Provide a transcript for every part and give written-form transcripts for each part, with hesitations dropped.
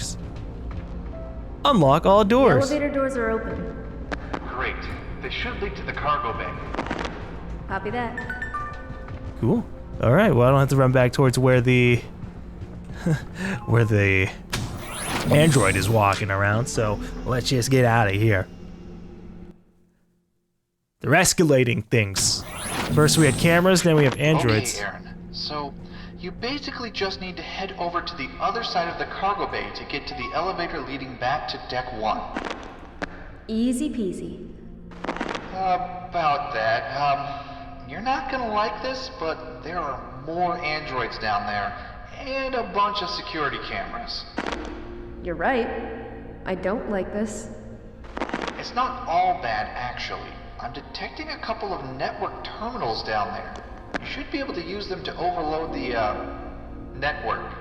works. Unlock all doors. The elevator doors are open. Great. They should lead to the cargo bay. Copy that. Cool. All right. Well, I don't have to run back towards where the where the android is walking around. So let's just get out of here. They're escalating things. First we had cameras, then we have androids. Okay, Aaron. So, you basically just need to head over to the other side of the cargo bay to get to the elevator leading back to Deck 1. Easy peasy. About that. You're not gonna like this, but there are more androids down there, and a bunch of security cameras. You're right. I don't like this. It's not all bad, actually. I'm detecting a couple of network terminals down there. You should be able to use them to overload the, network.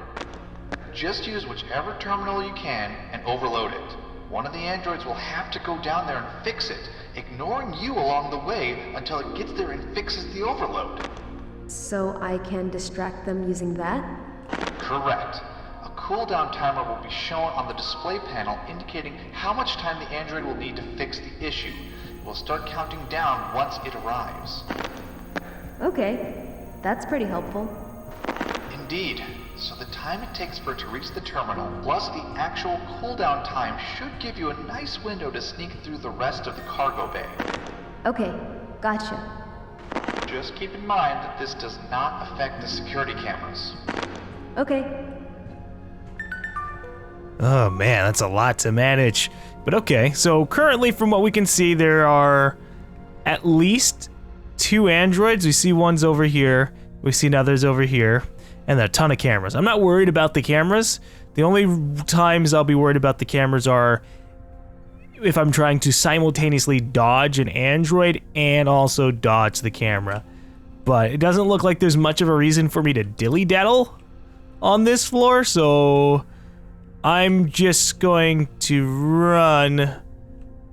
Just use whichever terminal you can and overload it. One of the androids will have to go down there and fix it, ignoring you along the way until it gets there and fixes the overload. So I can distract them using that? Correct. A cooldown timer will be shown on the display panel indicating how much time the android will need to fix the issue. It will start counting down once it arrives. Okay, that's pretty helpful. Indeed. So the time it takes for it to reach the terminal, plus the actual cooldown time, should give you a nice window to sneak through the rest of the cargo bay. Okay, gotcha. Just keep in mind that this does not affect the security cameras. Okay. Oh man, that's a lot to manage. But okay, so currently from what we can see, there are at least 2 androids. We see one's over here, we see others over here, and a ton of cameras. I'm not worried about the cameras. The only times I'll be worried about the cameras are if I'm trying to simultaneously dodge an android and also dodge the camera. But it doesn't look like there's much of a reason for me to dilly-daddle on this floor, so I'm just going to run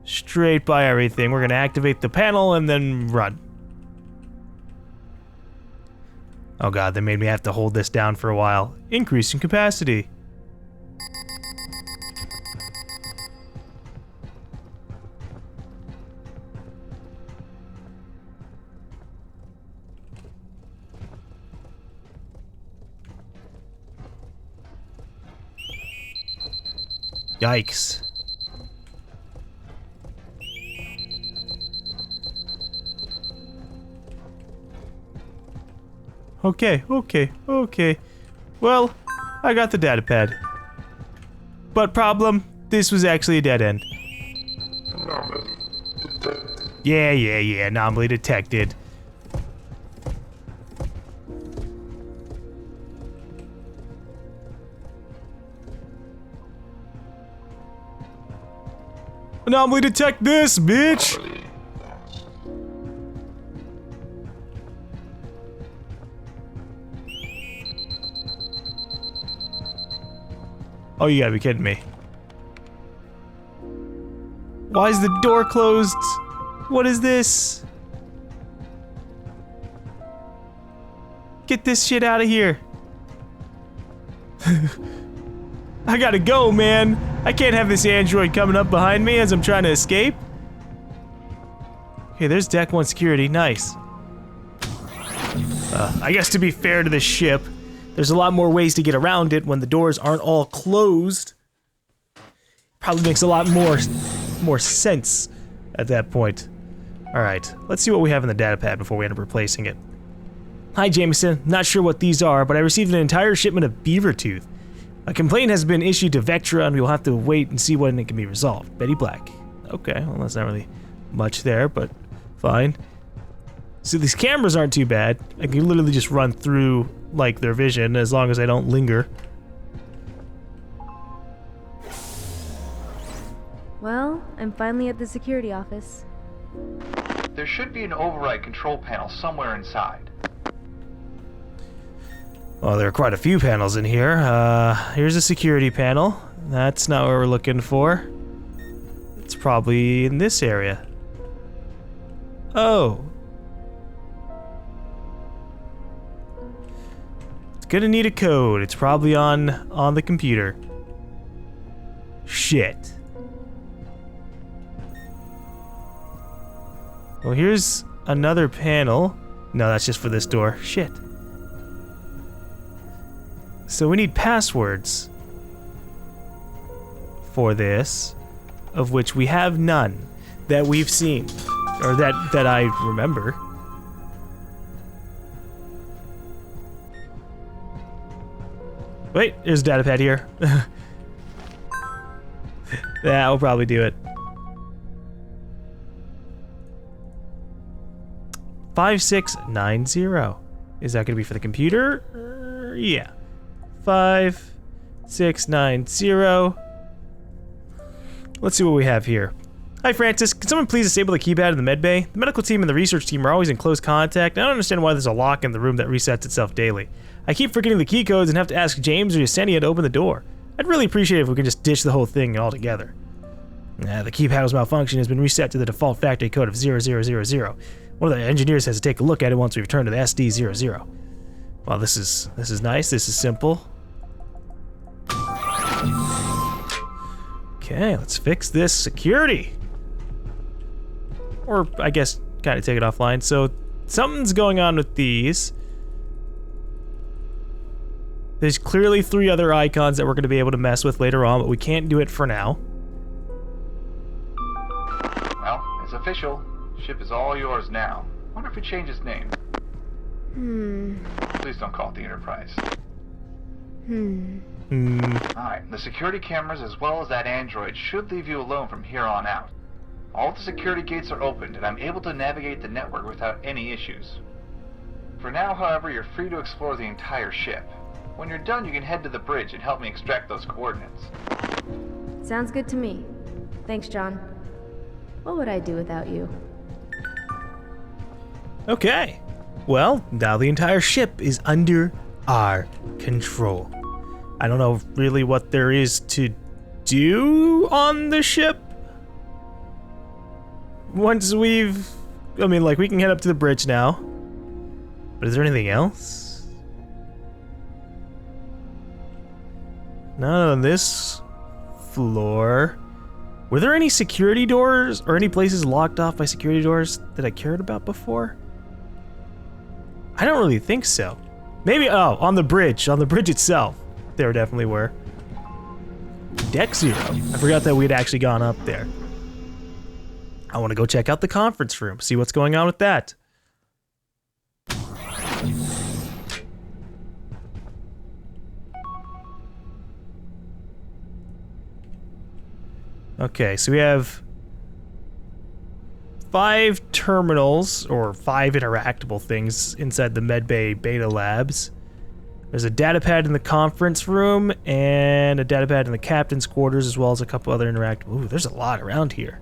straight by everything. We're gonna activate the panel and then run. Oh god, they made me have to hold this down for a while. Increasing capacity. Yikes. Okay. Well, I got the data pad. But problem, this was actually a dead end. Anomaly detected. Yeah, anomaly detected. Anomaly detect this, bitch! Anomaly lost. Oh, you gotta be kidding me. Why is the door closed? What is this? Get this shit out of here. I gotta go, man. I can't have this android coming up behind me as I'm trying to escape. Okay, there's Deck 1 security. Nice. I guess to be fair to this ship, there's a lot more ways to get around it when the doors aren't all closed. Probably makes a lot more sense at that point. Alright, let's see what we have in the data pad before we end up replacing it. Hi Jameson, not sure what these are, but I received an entire shipment of beaver tooth. A complaint has been issued to Vectra and we will have to wait and see when it can be resolved. Betty Black. Okay, well that's not really much there, but fine. So these cameras aren't too bad. I can literally just run through like their vision as long as I don't linger. Well, I'm finally at the security office. There should be an override control panel somewhere inside. Well, there are quite a few panels in here. Here's a security panel. That's not what we're looking for. It's probably in this area. Oh. It's gonna need a code. It's probably on the computer. shit. Well, here's another panel. No, that's just for this door. Shit. So we need passwords for this, of which we have none that we've seen, or that I remember. Wait, there's a data pad here. That'll probably do it. 5690. Is that gonna be for the computer? Yeah. 5690. Let's see what we have here. Hi Francis, can someone please disable the keypad in the med bay? The medical team and the research team are always in close contact. I don't understand why there's a lock in the room that resets itself daily. I keep forgetting the key codes and have to ask James or Yesenia to open the door. I'd really appreciate it if we could just ditch the whole thing altogether. The keypad's malfunction has been reset to the default factory code of 0000. One of the engineers has to take a look at it once we return to the SD00. Well, this is nice. This is simple. Okay, let's fix this security. Or, I guess, kind of take it offline. So, something's going on with these. There's clearly 3 other icons that we're going to be able to mess with later on, but we can't do it for now. Well, it's official. Ship is all yours now. Wonder if it changed its name. Please don't call it the Enterprise. Alright, the security cameras as well as that android should leave you alone from here on out. All the security gates are opened and I'm able to navigate the network without any issues. For now, however, you're free to explore the entire ship. When you're done, you can head to the bridge and help me extract those coordinates. Sounds good to me. Thanks, John. What would I do without you? Okay. Well, now the entire ship is under our control. I don't know really what there is to do on the ship. Once we've... I mean, like, we can head up to the bridge now. But is there anything else? Not on this floor. Were there any security doors or any places locked off by security doors that I cared about before? I don't really think so. Maybe, oh, on the bridge itself. There definitely were. Deck 0. I forgot that we'd actually gone up there. I want to go check out the conference room, see what's going on with that. Okay, so we have 5 terminals, or 5 interactable things inside the Medbay Beta Labs. There's a datapad in the conference room, and a datapad in the captain's quarters, as well as a couple other interactable... Ooh, there's a lot around here.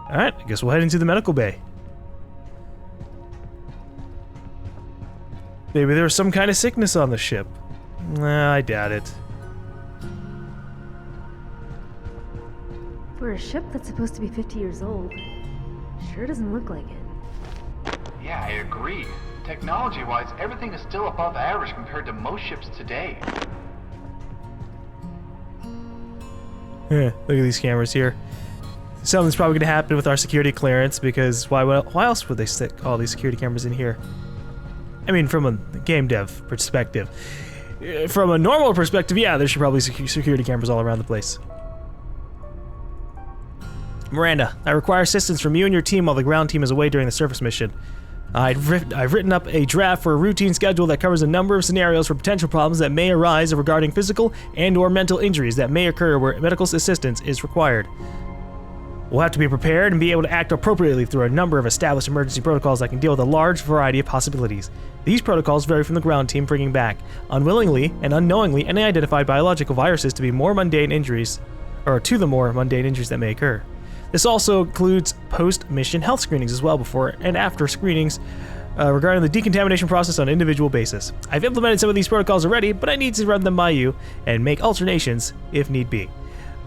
Alright, I guess we'll head into the medical bay. Maybe there was some kind of sickness on the ship. Nah, I doubt it. For a ship that's supposed to be 50 years old, sure doesn't look like it. Yeah, I agree. Technology-wise, everything is still above average compared to most ships today. Look at these cameras here. Something's probably going to happen with our security clearance, because why else would they stick all these security cameras in here? I mean, from a game dev perspective. From a normal perspective, yeah, there should probably be security cameras all around the place. Miranda, I require assistance from you and your team while the ground team is away during the surface mission. I've written up a draft for a routine schedule that covers a number of scenarios for potential problems that may arise regarding physical and/or mental injuries that may occur where medical assistance is required. We'll have to be prepared and be able to act appropriately through a number of established emergency protocols that can deal with a large variety of possibilities. These protocols vary from the ground team bringing back, unwillingly and unknowingly, any identified biological viruses to be more mundane injuries, or to the more mundane injuries that may occur. This also includes post-mission health screenings as well, before and after screenings regarding the decontamination process on an individual basis. I've implemented some of these protocols already, but I need to run them by you and make alterations if need be.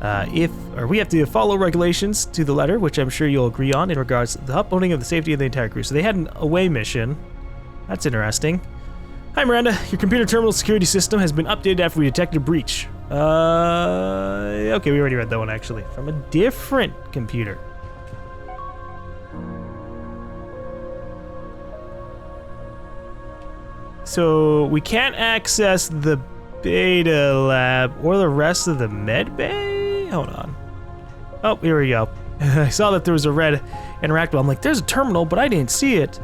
We have to follow regulations to the letter, which I'm sure you'll agree on in regards to the upholding of the safety of the entire crew. So they had an away mission. That's interesting. Hi Miranda, your computer terminal security system has been updated after we detected a breach. Okay, we already read that one actually. From a different computer. So we can't access the beta lab or the rest of the med bay? Hold on. Oh, here we go. I saw that there was a red interactable. I'm like, there's a terminal, but I didn't see it.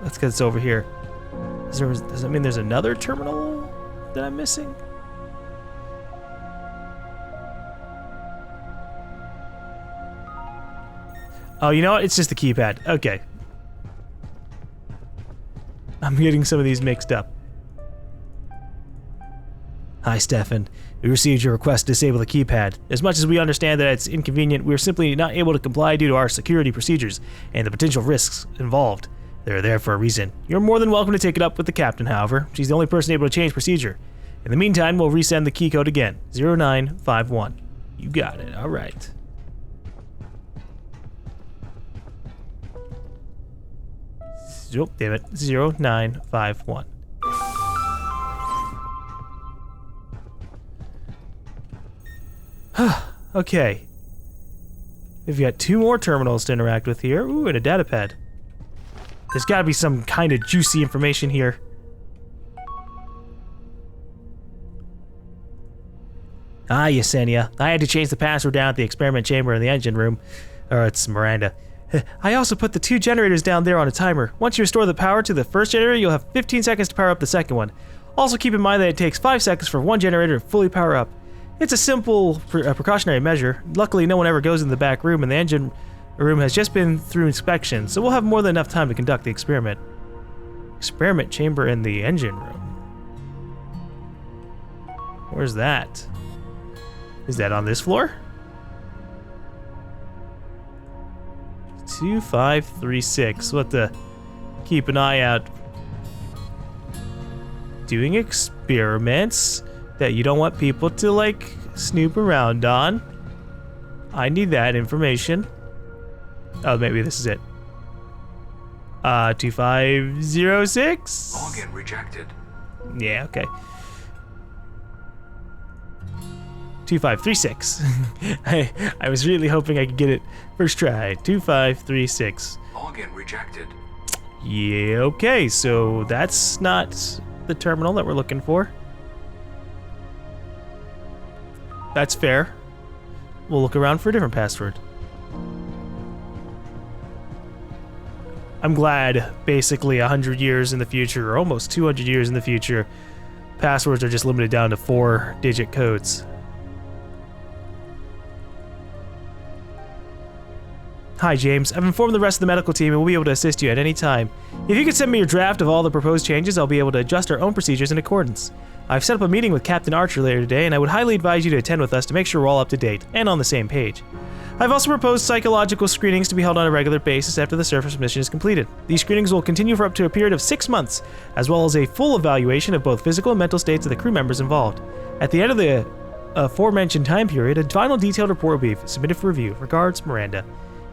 Let's get this over here. Does that mean there's another terminal that I'm missing? Oh, you know what? It's just the keypad. Okay. I'm getting some of these mixed up. Hi, Stefan. We received your request to disable the keypad. As much as we understand that it's inconvenient, we're simply not able to comply due to our security procedures and the potential risks involved. They're there for a reason. You're more than welcome to take it up with the captain, however. She's the only person able to change procedure. In the meantime, we'll resend the key code again. 0951. You got it. All right. Oh, damn it. 0951. Okay. We've got 2 more terminals to interact with here. Ooh, and a datapad. There's gotta be some kind of juicy information here. Ah, Yesenia. I had to change the password down at the experiment chamber in the engine room. Or it's Miranda. I also put the 2 generators down there on a timer. Once you restore the power to the first generator, you'll have 15 seconds to power up the second one. Also keep in mind that it takes 5 seconds for one generator to fully power up. It's a simple precautionary measure. Luckily, no one ever goes in the back room, and the engine room has just been through inspection, so we'll have more than enough time to conduct the experiment. Experiment chamber in the engine room. Where's that? Is that on this floor? 2536. We'll have to keep an eye out. Doing experiments that you don't want people to, like, snoop around on. I need that information. Oh, maybe this is it. 2506? Login rejected. Yeah, okay. 2536. I was really hoping I could get it first try. 2536. Login rejected. Yeah, okay, so that's not the terminal that we're looking for. That's fair. We'll look around for a different password. I'm glad basically 100 years in the future, or almost 200 years in the future, passwords are just limited down to 4-digit codes. Hi, James. I've informed the rest of the medical team and we'll be able to assist you at any time. If you could send me your draft of all the proposed changes, I'll be able to adjust our own procedures in accordance. I've set up a meeting with Captain Archer later today, and I would highly advise you to attend with us to make sure we're all up to date and on the same page. I've also proposed psychological screenings to be held on a regular basis after the surface mission is completed. These screenings will continue for up to a period of 6 months, as well as a full evaluation of both physical and mental states of the crew members involved. At the end of the aforementioned time period, a final detailed report will be submitted for review. Regards, Miranda.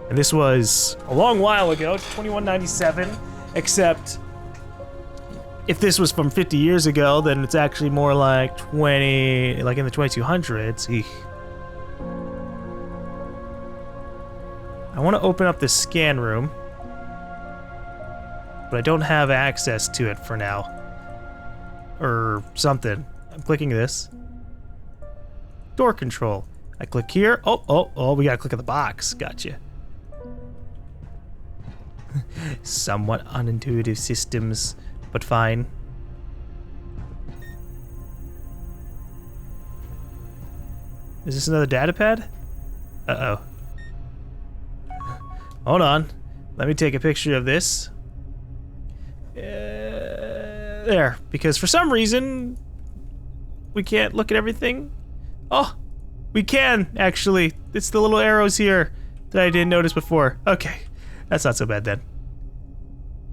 And this was a long while ago, 2197, except if this was from 50 years ago, then it's actually more like in the 2200s. Eek. I want to open up the scan room, but I don't have access to it for now. Or something. I'm clicking this. Door control. I click here. Oh, we gotta click on the box. Gotcha. Somewhat unintuitive systems, but fine. Is this another data pad? Uh-oh. Hold on. Let me take a picture of this. There. Because for some reason, we can't look at everything. Oh, we can, actually. It's the little arrows here that I didn't notice before. Okay. That's not so bad then.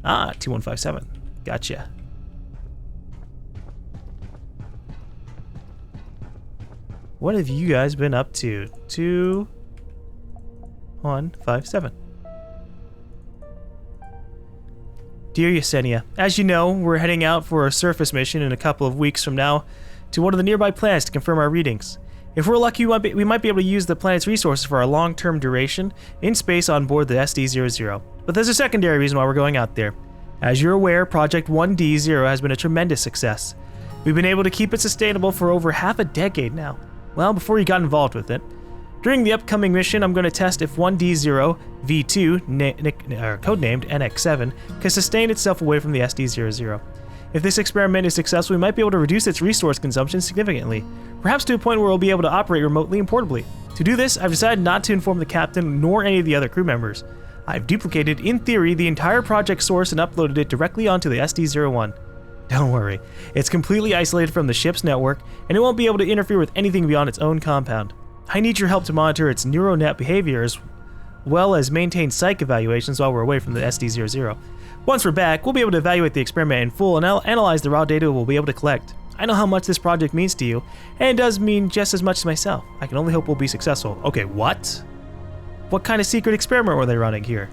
Ah, 2157. Gotcha. What have you guys been up to? 2157. Dear Yesenia, as you know, we're heading out for a surface mission in a couple of weeks from now to one of the nearby planets to confirm our readings. If we're lucky, we might be able to use the planet's resources for our long-term duration in space on board the SD-00. But there's a secondary reason why we're going out there. As you're aware, Project 1D0 has been a tremendous success. We've been able to keep it sustainable for over half a decade now. Well, before you got involved with it. During the upcoming mission, I'm going to test if 1D0 V2, codenamed NX7, can sustain itself away from the SD-00. If this experiment is successful, we might be able to reduce its resource consumption significantly, perhaps to a point where we'll be able to operate remotely and portably. To do this, I've decided not to inform the captain nor any of the other crew members. I've duplicated, in theory, the entire project source and uploaded it directly onto the SD-01. Don't worry, it's completely isolated from the ship's network, and it won't be able to interfere with anything beyond its own compound. I need your help to monitor its neuronet behavior as well as maintain psych evaluations while we're away from the SD-00. Once we're back, we'll be able to evaluate the experiment in full and analyze the raw data we'll be able to collect. I know how much this project means to you, and it does mean just as much to myself. I can only hope we'll be successful. Okay, what? What kind of secret experiment were they running here?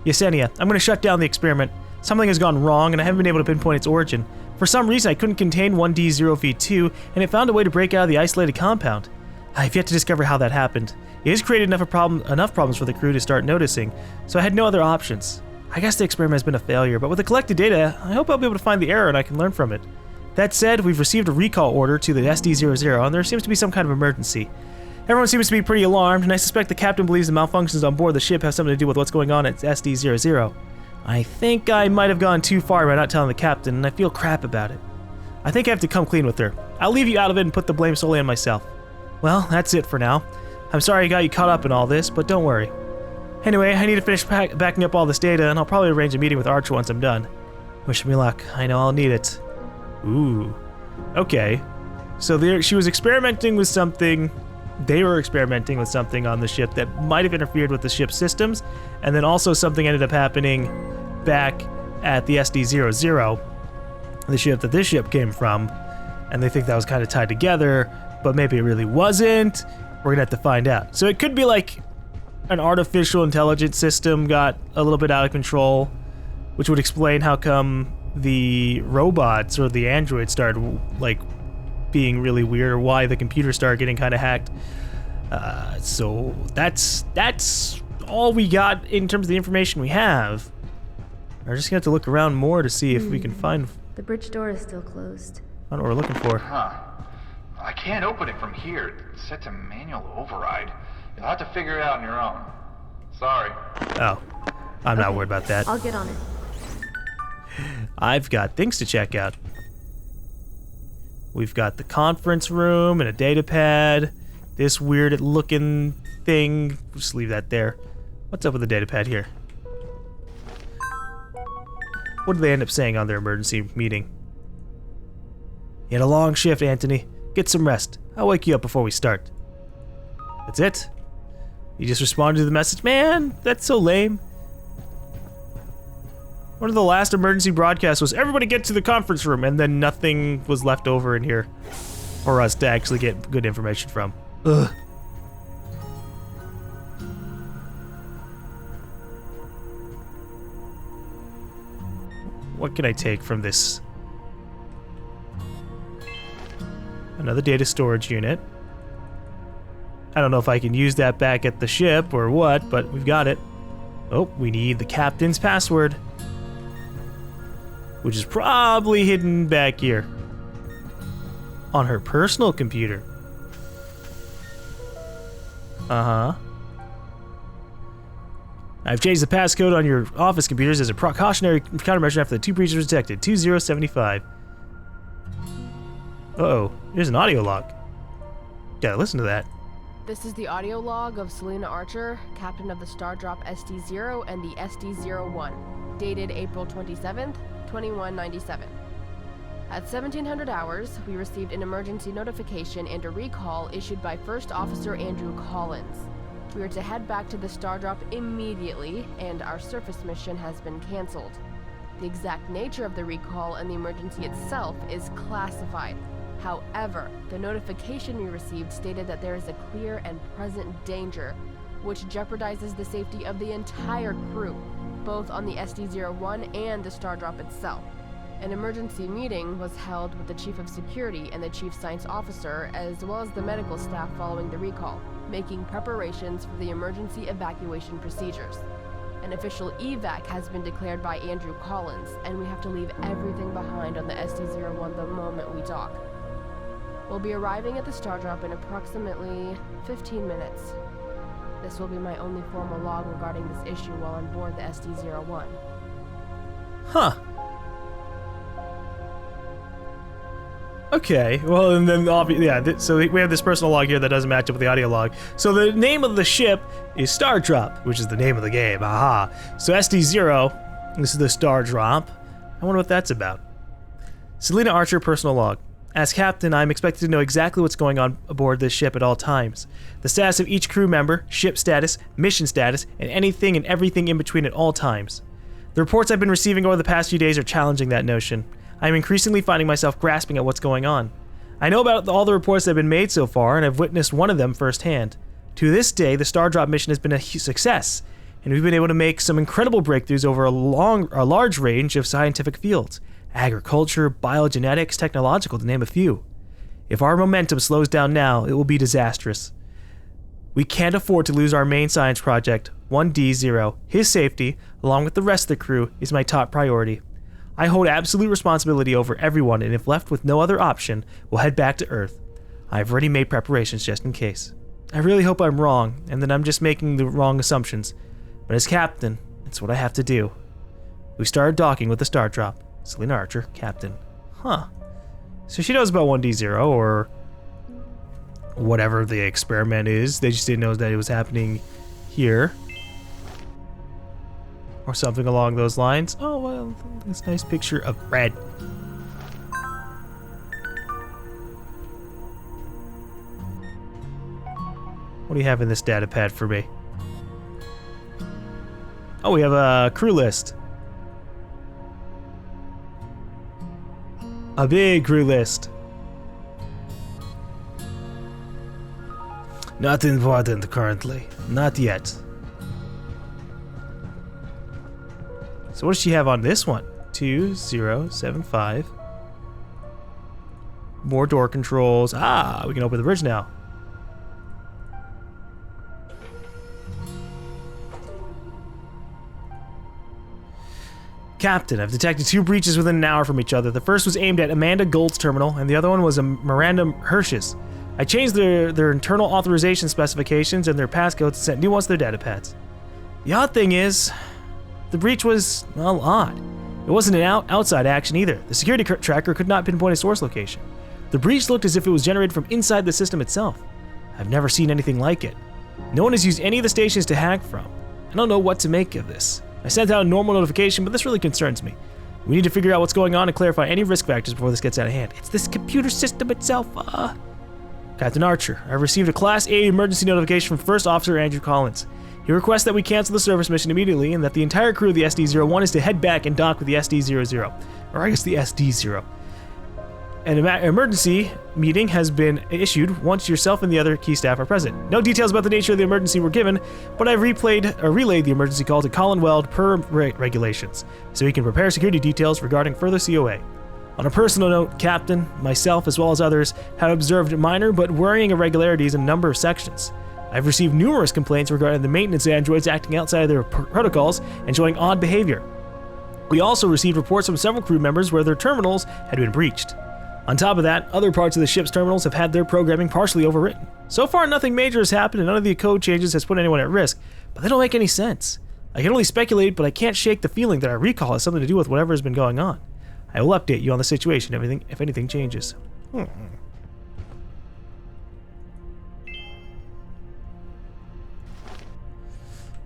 Yesenia, I'm going to shut down the experiment. Something has gone wrong, and I haven't been able to pinpoint its origin. For some reason, I couldn't contain 1D0V2, and it found a way to break out of the isolated compound. I've yet to discover how that happened. It has created enough problems for the crew to start noticing, so I had no other options. I guess the experiment has been a failure, but with the collected data, I hope I'll be able to find the error and I can learn from it. That said, we've received a recall order to the SD-00, and there seems to be some kind of emergency. Everyone seems to be pretty alarmed, and I suspect the captain believes the malfunctions on board the ship have something to do with what's going on at SD-00. I think I might have gone too far by not telling the captain, and I feel crap about it. I think I have to come clean with her. I'll leave you out of it and put the blame solely on myself. Well, that's it for now. I'm sorry I got you caught up in all this, but don't worry. Anyway, I need to finish backing up all this data, and I'll probably arrange a meeting with Archer once I'm done. Wish me luck. I know I'll need it. Ooh. Okay. So she was experimenting with something. They were experimenting with something on the ship that might have interfered with the ship's systems, and then also something ended up happening back at the SD-00, the ship that this ship came from, and they think that was kind of tied together, but maybe it really wasn't. We're gonna have to find out. So it could be like an artificial intelligence system got a little bit out of control, which would explain how come the robots or the androids started like being really weird, or why the computer started getting kind of hacked. So that's all we got in terms of the information we have. We're just gonna have to look around more to see if we can find. The bridge door is still closed. I don't know what we're looking for. Huh. I can't open it from here. It's set to manual override. You'll have to figure it out on your own. Sorry. Oh, I'm not worried about that. I'll get on it. I've got things to check out. We've got the conference room and a data pad. This weird looking thing. Just leave that there. What's up with the data pad here? What did they end up saying on their emergency meeting? You had a long shift, Anthony. Get some rest. I'll wake you up before we start. That's it? You just responded to the message? Man, that's so lame. One of the last emergency broadcasts was everybody get to the conference room, and then nothing was left over in here for us to actually get good information from. Ugh. What can I take from this? Another data storage unit. I don't know if I can use that back at the ship or what, but we've got it. Oh, we need the captain's password, which is probably hidden back here on her personal computer. I've changed the passcode on your office computers as a precautionary countermeasure after the two breaches were detected. 2075. Uh-oh, there's an audio log. Gotta listen to that. This is the audio log of Selena Archer, captain of the Stardrop SD-0 and the SD-01, dated April 27th, 2197. At 1700 hours, we received an emergency notification and a recall issued by First Officer Andrew Collins. We are to head back to the Stardrop immediately, and our surface mission has been canceled. The exact nature of the recall and the emergency itself is classified. However, the notification we received stated that there is a clear and present danger, which jeopardizes the safety of the entire crew. both on the SD-01 and the Stardrop itself. An emergency meeting was held with the Chief of Security and the Chief Science Officer, as well as the medical staff following the recall, making preparations for the emergency evacuation procedures. An official evac has been declared by Andrew Collins, and we have to leave everything behind on the SD-01 the moment we dock. We'll be arriving at the Stardrop in approximately 15 minutes. This will be my only formal log regarding this issue while on board the SD-01. Huh. Okay, well, and then so we have this personal log here that doesn't match up with the audio log. So the name of the ship is Stardrop, which is the name of the game. Aha. So SD-0, this is the Stardrop. I wonder what that's about. Selena Archer personal log. As captain, I'm expected to know exactly what's going on aboard this ship at all times. The status of each crew member, ship status, mission status, and anything and everything in between at all times. The reports I've been receiving over the past few days are challenging that notion. I am increasingly finding myself grasping at what's going on. I know about all the reports that have been made so far, and I've witnessed one of them firsthand. To this day, the Stardrop mission has been a success, and we've been able to make some incredible breakthroughs over a large range of scientific fields. Agriculture, biogenetics, technological, to name a few. If our momentum slows down now, it will be disastrous. We can't afford to lose our main science project, 1D0. His safety, along with the rest of the crew, is my top priority. I hold absolute responsibility over everyone, and if left with no other option, we'll head back to Earth. I've already made preparations just in case. I really hope I'm wrong, and that I'm just making the wrong assumptions. But as captain, it's what I have to do. We started docking with the Stardrop. Selena Archer, captain. Huh. So she knows about 1D0, or whatever the experiment is. They just didn't know that it was happening here. Or something along those lines. Oh, well, this nice picture of bread. What do you have in this data pad for me? Oh, we have a crew list. A big crew list. Not important currently. Not yet. So what does she have on this one? 2075. More door controls. Ah, we can open the bridge now. Captain, I've detected 2 breaches within an hour from each other. The first was aimed at Amanda Gold's terminal, and the other one was a Miranda Hirsch's. I changed their internal authorization specifications and their passcodes and sent new ones to their data pads. The odd thing is, the breach was, well, odd. It wasn't an outside action either. The security tracker could not pinpoint a source location. The breach looked as if it was generated from inside the system itself. I've never seen anything like it. No one has used any of the stations to hack from. I don't know what to make of this. I sent out a normal notification, but this really concerns me. We need to figure out what's going on and clarify any risk factors before this gets out of hand. It's this computer system itself. Captain Archer, I've received a Class A emergency notification from First Officer Andrew Collins. He requests that we cancel the service mission immediately and that the entire crew of the SD-01 is to head back and dock with the SD-00. Or I guess the SD-0. An emergency meeting has been issued once yourself and the other key staff are present. No details about the nature of the emergency were given, but I've relayed the emergency call to Colin Weld per regulations, so he can prepare security details regarding further COA. On a personal note, Captain, myself, as well as others, have observed minor but worrying irregularities in a number of sections. I've received numerous complaints regarding the maintenance androids acting outside of their protocols and showing odd behavior. We also received reports from several crew members where their terminals had been breached. On top of that, other parts of the ship's terminals have had their programming partially overwritten. So far, nothing major has happened and none of the code changes has put anyone at risk, but they don't make any sense. I can only speculate, but I can't shake the feeling that our recall has something to do with whatever has been going on. I will update you on the situation if anything changes.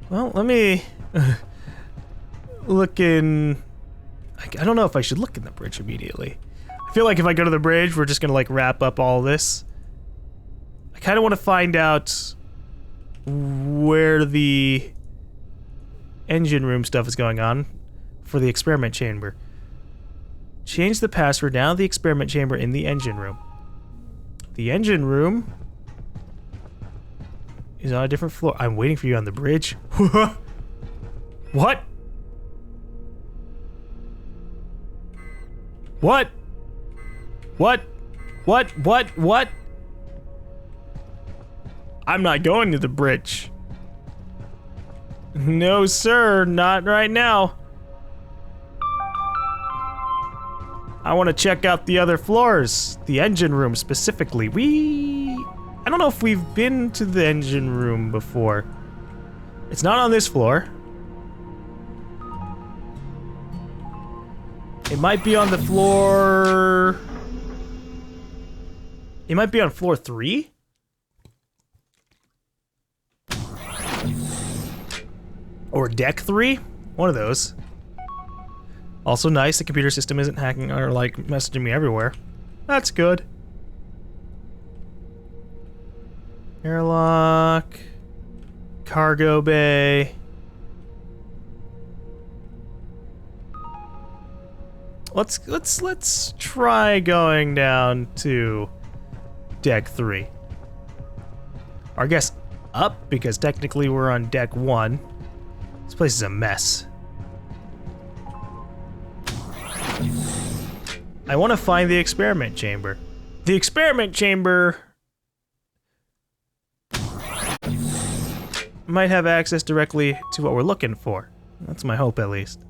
Well, let me look in... I don't know if I should look in the bridge immediately. I feel like if I go to the bridge, we're just gonna like wrap up all this. I kind of want to find out where the engine room stuff is going on for the experiment chamber. Change the password now. The experiment chamber in the engine room. The engine room is on a different floor. I'm waiting for you on the bridge. What? What? What? What? I'm not going to the bridge. No, sir, not right now. I want to check out the other floors, the engine room specifically. I don't know if we've been to the engine room before. It's not on this floor. It might be on the floor... It might be on floor 3? Or deck 3? One of those. Also nice, the computer system isn't hacking or like messaging me everywhere. That's good. Airlock. Cargo bay. Let's try going down to deck 3. Or I guess up, because technically we're on deck 1. This place is a mess. I want to find the experiment chamber. The experiment chamber might have access directly to what we're looking for. That's my hope, at least.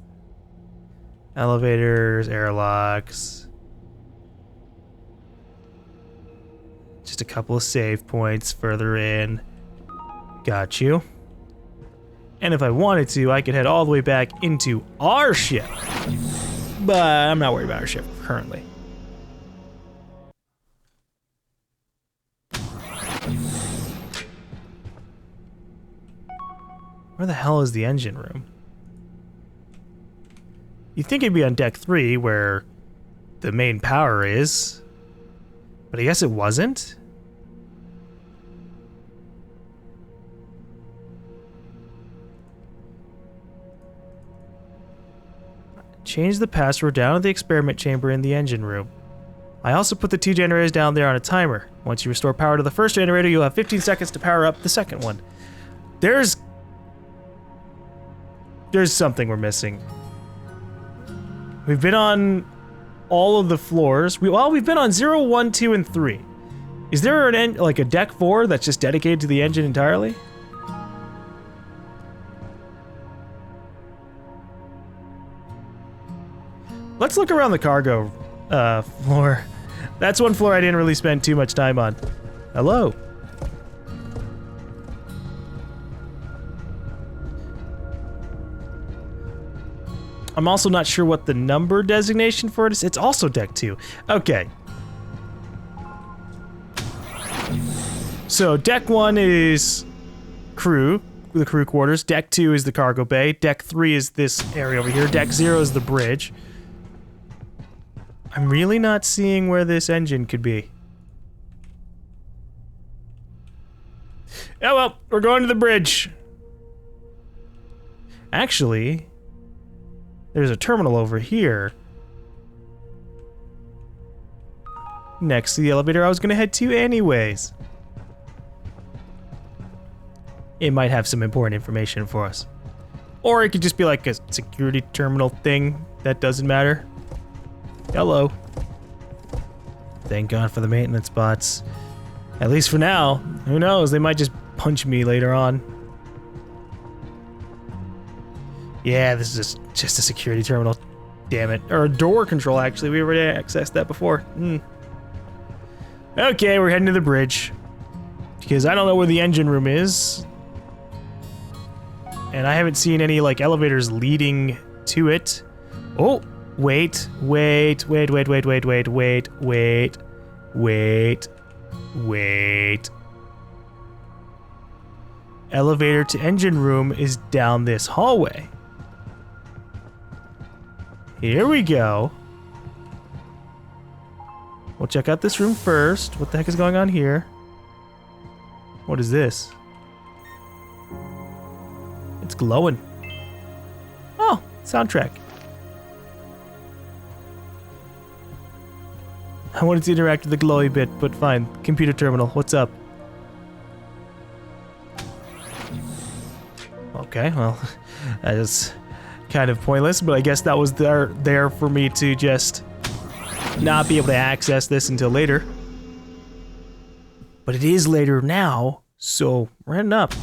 Elevators, airlocks. Just a couple of save points further in. Got you. And if I wanted to, I could head all the way back into our ship. But I'm not worried about our ship currently. Where the hell is the engine room? You'd think it'd be on deck 3 where the main power is, but I guess it wasn't. Change the password down to the experiment chamber in the engine room. I also put the 2 generators down there on a timer. Once you restore power to the first generator, you'll have 15 seconds to power up the second one. There's something we're missing. We've been on all of the floors. We've been on 0, 1, 2, and 3. Is there like a deck 4 that's just dedicated to the engine entirely? Let's look around the cargo floor. That's one floor I didn't really spend too much time on. Hello. I'm also not sure what the number designation for it is. It's also deck 2. Okay. So deck 1 is crew, the crew quarters. Deck 2 is the cargo bay. Deck 3 is this area over here. Deck 0 is the bridge. I'm really not seeing where this engine could be. Oh well, we're going to the bridge. Actually, there's a terminal over here. Next to the elevator I was gonna head to anyways. It might have some important information for us. Or it could just be like a security terminal thing that doesn't matter. Hello. Thank God for the maintenance bots. At least for now. Who knows, they might just punch me later on. Yeah, this is just a security terminal. Damn it. Or a door control, actually. We already accessed that before. Okay, we're heading to the bridge. Because I don't know where the engine room is. And I haven't seen any, like, elevators leading to it. Oh, wait. Elevator to engine room is down this hallway. Here we go. We'll check out this room first. What the heck is going on here? What is this? It's glowing. Oh, soundtrack. I wanted to interact with the glowy bit, but fine. Computer terminal, what's up? Okay, well, that is kind of pointless, but I guess that was there for me to just not be able to access this until later. But it is later now, so we're heading up.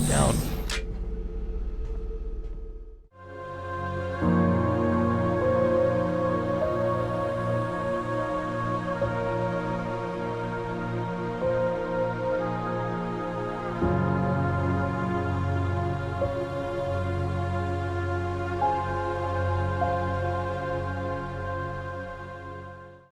Down.